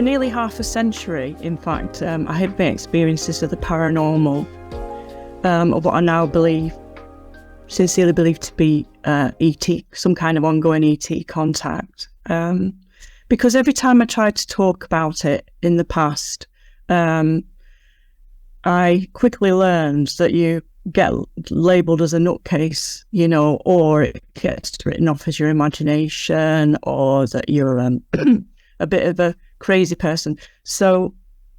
For nearly half a century, in fact, I had my experiences of the paranormal, of what I now sincerely believe to be ET, some kind of ongoing ET contact. Because every time I tried to talk about it in the past, I quickly learned that you get labelled as a nutcase, or it gets written off as your imagination, or that you're a bit of a crazy person. So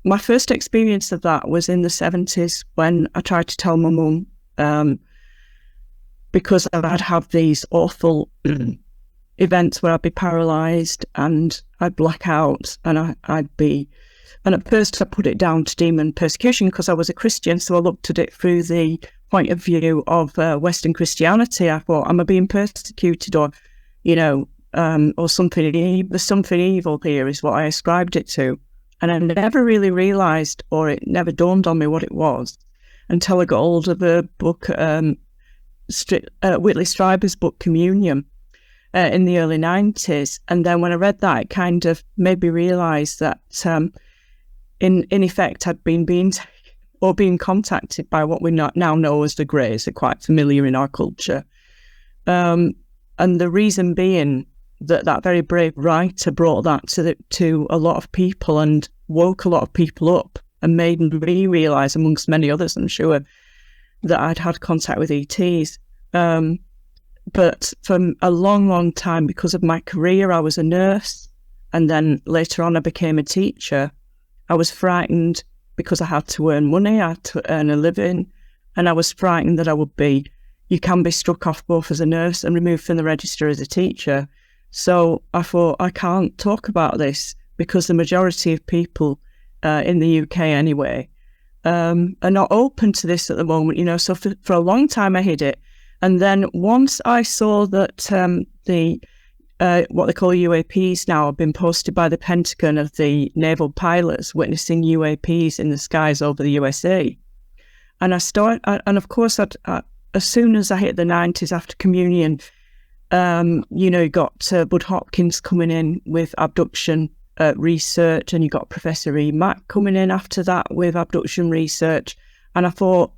my first experience of that was in the 70s when I tried to tell my mum, because I'd have these awful events where I'd be paralysed and I'd black out, and and at first I put it down to demon persecution because I was a Christian, so I looked at it through the point of view of Western Christianity. I thought, am I being persecuted, or something? There's something evil here, is what I ascribed it to, and I never really realised, or it never dawned on me what it was until I got hold of a book, Whitley Strieber's book Communion, in the early 90s, and then when I read that, it kind of made me realise that in effect I'd been being contacted by what we now know as the Greys. They're quite familiar in our culture, and the reason being that very brave writer brought that to a lot of people and woke a lot of people up and made me realise, amongst many others I'm sure, that I'd had contact with ETs. But for a long, long time, because of my career, I was a nurse, and then later on I became a teacher. I was frightened because I had to earn money, I had to earn a living, and I was frightened that you can be struck off both as a nurse and removed from the register as a teacher. So I thought, I can't talk about this because the majority of people in the UK anyway are not open to this at the moment, so for a long time I hid it. And then once I saw that what they call UAPs now have been posted by the Pentagon of the naval pilots witnessing UAPs in the skies over the USA, and of course, as soon as I hit the 90s after Communion, you got Bud Hopkins coming in with abduction research, and you got Professor E. Mack coming in after that with abduction research, and I thought,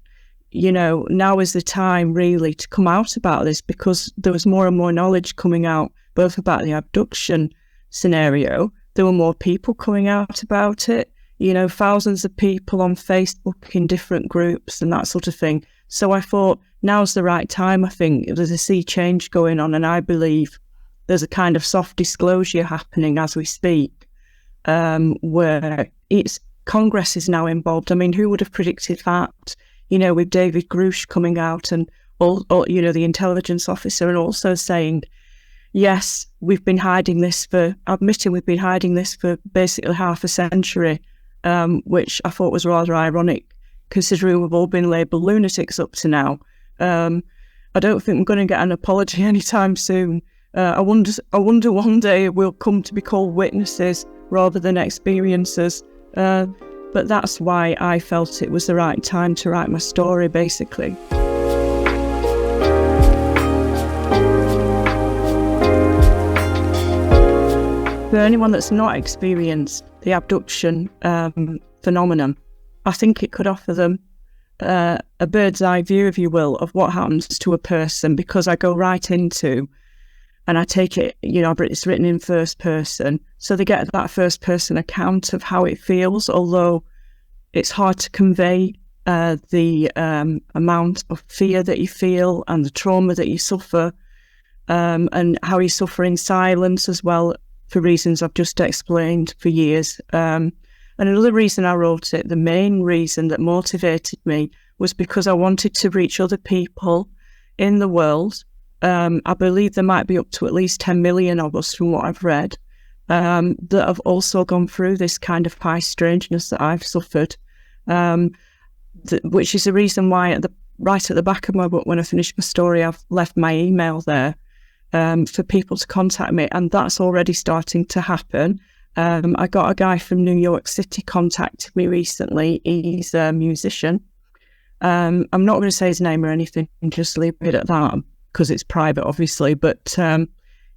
now is the time really to come out about this, because there was more and more knowledge coming out, both about the abduction scenario. There were more people coming out about it, thousands of people on Facebook in different groups and that sort of thing. So I thought, now's the right time. I think there's a sea change going on, and I believe there's a kind of soft disclosure happening as we speak, where Congress is now involved. I mean, who would have predicted that? With David Grush coming out and all the intelligence officer, and also saying, yes, we've been hiding this for basically half a century, which I thought was rather ironic, considering we've all been labelled lunatics up to now. I don't think we're going to get an apology anytime soon. I wonder one day we'll come to be called witnesses rather than experiencers. But that's why I felt it was the right time to write my story, basically. For anyone that's not experienced the abduction phenomenon, I think it could offer them a bird's eye view, if you will, of what happens to a person, because I go right into, and I take it, it's written in first person, so they get that first person account of how it feels, although it's hard to convey the amount of fear that you feel and the trauma that you suffer, and how you suffer in silence as well, for reasons I've just explained for years. And another reason I wrote it, the main reason that motivated me, was because I wanted to reach other people in the world. I believe there might be up to at least 10 million of us, from what I've read, that have also gone through this kind of high strangeness that I've suffered, which is the reason why right at the back of my book, when I finished my story, I've left my email there for people to contact me, and that's already starting to happen. I got a guy from New York City contacted me recently. He's a musician. I'm not going to say his name or anything, just leave it at that, because it's private, obviously, but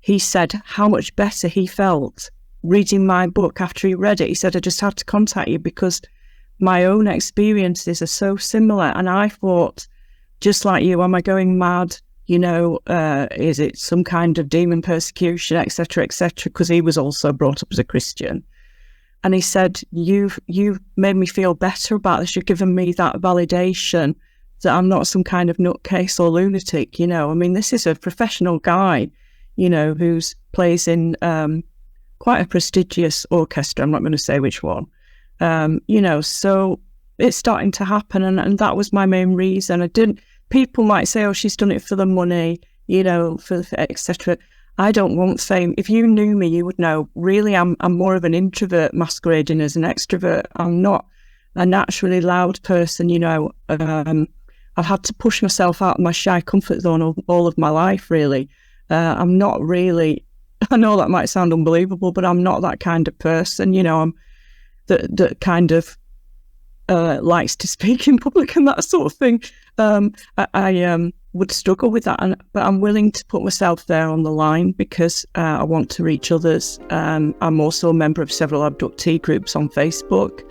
he said how much better he felt reading my book after he read it, he said, I just had to contact you because my own experiences are so similar. And I thought, just like you, am I going mad? You know, is it some kind of demon persecution, etc., etc.? Because he was also brought up as a Christian. And he said, you've made me feel better about this. You've given me that validation that I'm not some kind of nutcase or lunatic, you know. I mean, this is a professional guy, you know, who's plays in quite a prestigious orchestra. I'm not going to say which one. You know, so it's starting to happen. And that was my main reason. People might say, oh, she's done it for the money, you know, for etc. I don't want fame. If you knew me, you would know, really, I'm more of an introvert masquerading as an extrovert. I'm not a naturally loud person, you know. I've had to push myself out of my shy comfort zone all of my life, really. I'm not really, I know that might sound unbelievable, but I'm not that kind of person, you know. I'm that kind of likes to speak in public and that sort of thing. I would struggle with that, but I'm willing to put myself there on the line because I want to reach others. I'm also a member of several abductee groups on Facebook.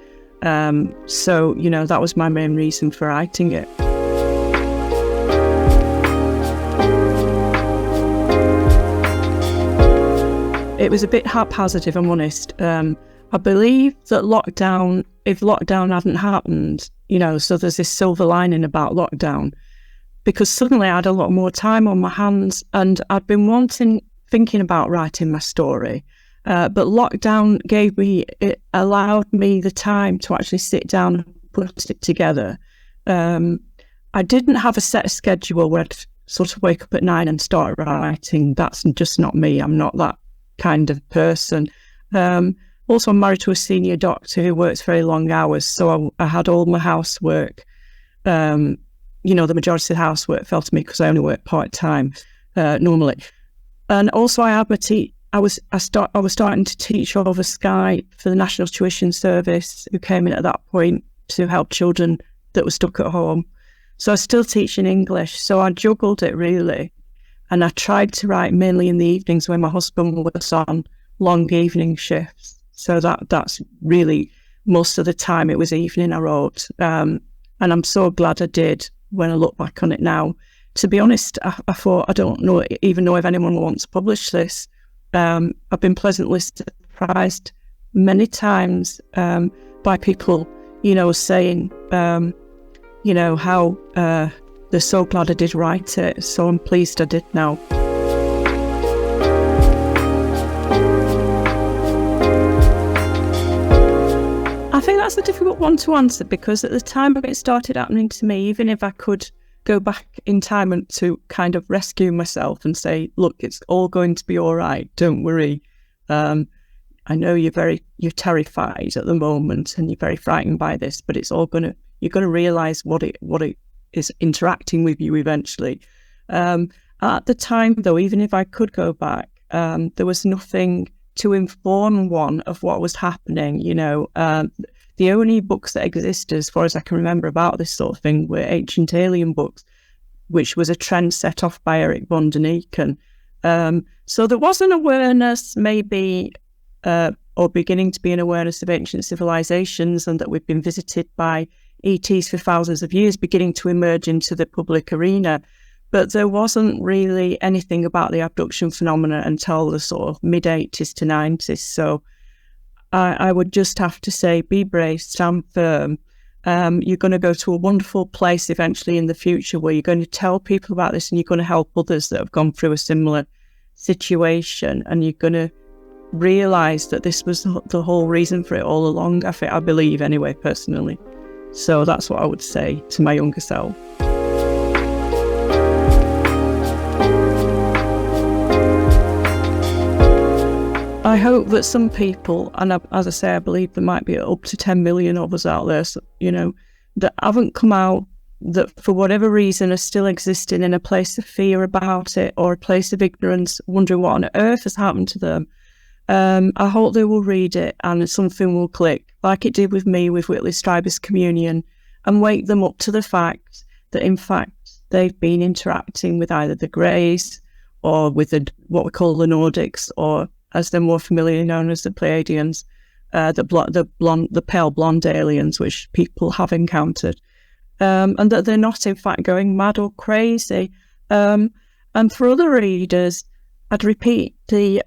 So, you know, that was my main reason for writing it. It was a bit haphazard, if I'm honest. I believe that if lockdown hadn't happened, you know, so there's this silver lining about lockdown, because suddenly I had a lot more time on my hands and I'd been thinking about writing my story. But lockdown it allowed me the time to actually sit down and put it together. I didn't have a set schedule where I'd sort of wake up at 9 and start writing. That's just not me. I'm not that kind of person. Also, I'm married to a senior doctor who works very long hours, so I had all my housework. You know, the majority of the housework fell to me because I only work part-time normally. And also, I was starting to teach over Skype for the National Tuition Service, who came in at that point to help children that were stuck at home. So I was still teaching English, so I juggled it really. And I tried to write mainly in the evenings when my husband was on long evening shifts. So that's really, most of the time it was evening I wrote. And I'm so glad I did when I look back on it now. To be honest, I thought, I don't even know if anyone wants to publish this. I've been pleasantly surprised many times by people, you know, saying, you know, how they're so glad I did write it. So I'm pleased I did now. I think that's a difficult one to answer because at the time it started happening to me, even if I could go back in time and to kind of rescue myself and say, look, it's all going to be all right. Don't worry. I know you're terrified at the moment and you're very frightened by this, but it's all you're going to realize what it is interacting with you eventually. At the time though, even if I could go back, there was nothing to inform one of what was happening, you know. The only books that existed, as far as I can remember, about this sort of thing were ancient alien books, which was a trend set off by Eric von Däniken. So there was an awareness, maybe, or beginning to be an awareness of ancient civilizations and that we've been visited by ETs for thousands of years, beginning to emerge into the public arena. But there wasn't really anything about the abduction phenomena until the sort of mid-80s to 90s. So I would just have to say, be brave, stand firm. You're going to go to a wonderful place eventually in the future where you're going to tell people about this and you're going to help others that have gone through a similar situation. And you're going to realise that this was the whole reason for it all along. I believe anyway, personally. So that's what I would say to my younger self. I hope that some people, and as I say, I believe there might be up to 10 million of us out there, you know, that haven't come out, that for whatever reason are still existing in a place of fear about it or a place of ignorance, wondering what on earth has happened to them. I hope they will read it and something will click, like it did with me with Whitley Strieber's Communion, and wake them up to the fact that, in fact, they've been interacting with either the Greys or with what we call the Nordics, or as they're more familiarly known as the Pleiadians, the pale blonde aliens, which people have encountered, and that they're not in fact going mad or crazy. And for other readers, I'd repeat the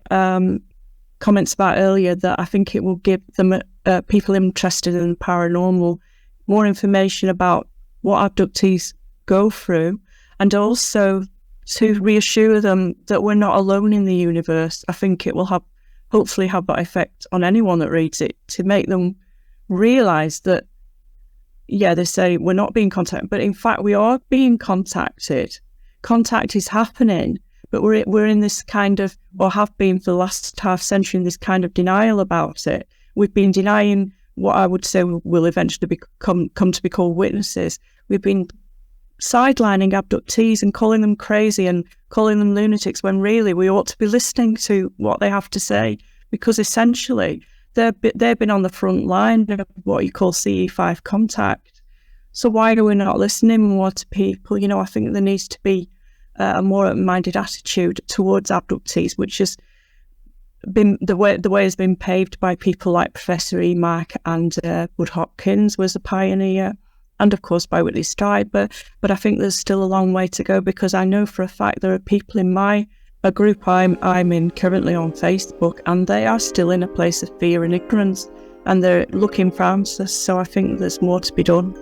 comments about earlier, that I think it will give them people interested in paranormal more information about what abductees go through, and also to reassure them that we're not alone in the universe. I think it will hopefully have that effect on anyone that reads it, to make them realise that, yeah, they say we're not being contacted, but in fact we are being contacted. Contact is happening, but we're in this kind of, or have been for the last half century, in this kind of denial about it. We've been denying what I would say will eventually come to be called witnesses. We've been sidelining abductees and calling them crazy and calling them lunatics, when really we ought to be listening to what they have to say, because essentially they've been on the front line of what you call CE5 contact. So why are we not listening more to people? You know, I think there needs to be a more open-minded attitude towards abductees, which has been the way has been paved by people like Professor E. Mark and Wood Hopkins was a pioneer, and of course by Whitley Stride. But I think there's still a long way to go, because I know for a fact there are people in a group I'm in currently on Facebook, and they are still in a place of fear and ignorance, and they're looking for answers. So I think there's more to be done.